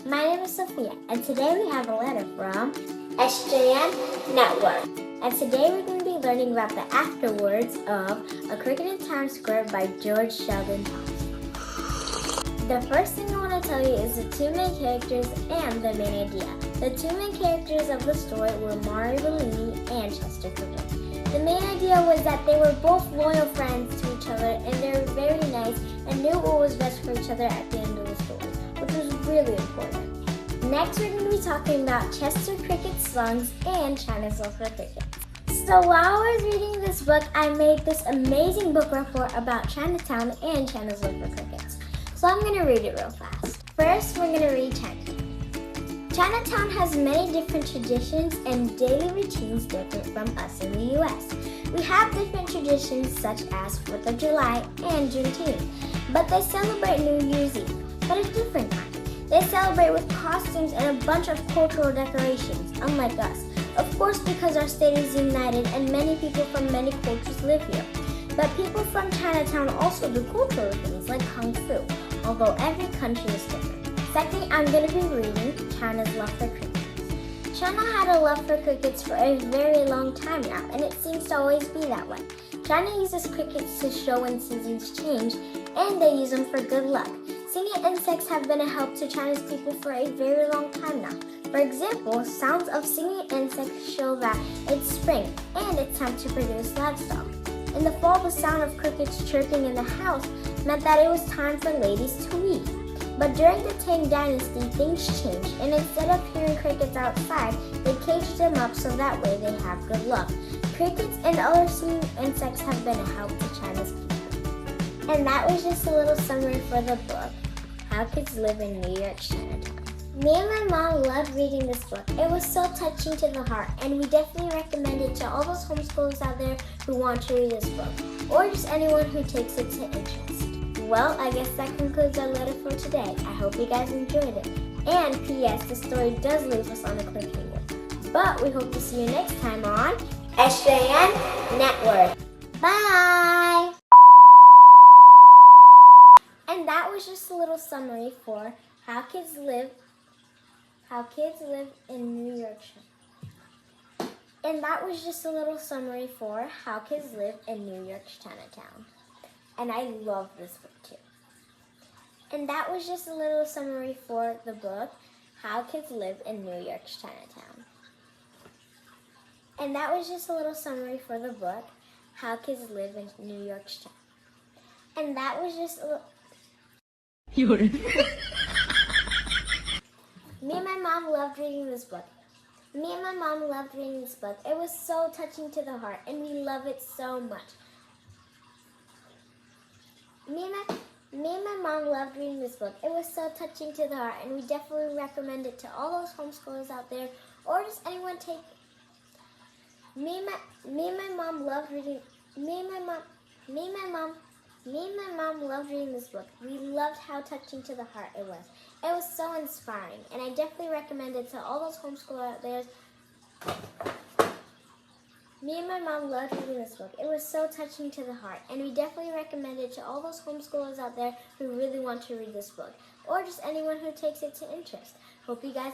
My name is Sophia, and today we have a letter from SJN Network. And today we're going to be learning about the afterwards of A Cricket in Times Square by George Seldon Thompson. The first thing I want to tell you is the two main characters and the main idea. The two main characters of the story were Mari Bellini and Chester Cricket. The main idea was that they were both loyal friends to each other and they were very nice and knew what was best for each other at the end of the story, which was really important. Next, we're going to be talking about Chester Cricket's songs and China's love for cricket. So while I was reading this book, I made this amazing book report about Chinatown and China's love for cricket. So I'm going to read it real fast. First, we're going to read Chinatown. Chinatown has many different traditions and daily routines different from us in the U.S. We have different traditions such as 4th of July and Juneteenth, but they celebrate New Year's Eve, but a different time. They celebrate with costumes and a bunch of cultural decorations, unlike us. Of course, because our state is united and many people from many cultures live here. But people from Chinatown also do cultural things like Kung Fu, although every country is different. Second, I'm going to be reading China's love for crickets. China had a love for crickets for a very long time now, and it seems to always be that way. China uses crickets to show when seasons change, and they use them for good luck. Singing insects have been a help to China's people for a very long time now. For example, sounds of singing insects show that it's spring and it's time to produce livestock. In the fall, the sound of crickets chirping in the house meant that it was time for ladies to weave. But during the Tang Dynasty, things changed, and instead of hearing crickets outside, they caged them up so that way they have good luck. Crickets and other singing insects have been a help to China's people. And that was just a little summary for the book, How Kids Live in New York's Chinatown. Me and my mom loved reading this book. It was so touching to the heart, and we definitely recommend it to all those homeschoolers out there who want to read this book, or just anyone who takes it to interest. Well, I guess that concludes our letter for today. I hope you guys enjoyed it. And P.S. the story does leave us on a cliffhanger. But we hope to see you next time on SJN Network. Bye! And that was just a little summary for How Kids Live in New York. And that was just a little summary for How Kids Live in New York's Chinatown. And I love this book too. And that was just a little summary for the book, How Kids Live in New York's Chinatown. And that was just a little summary for the book, How Kids Live in New York's Chinatown. And that was just a little... Me and my mom loved reading this book. It was so touching to the heart, and we love it so much. Me and my mom loved reading this book. It was so touching to the heart, and we definitely recommend it to all those homeschoolers out there, or just anyone take. Me and my mom loved reading. Me and my mom loved reading this book. We loved how touching to the heart it was. It was so inspiring, and I definitely recommend it to all those homeschoolers out there. Me and my mom loved reading this book. It was so touching to the heart, and we definitely recommend it to all those homeschoolers out there who really want to read this book, or just anyone who takes it to interest. Hope you guys...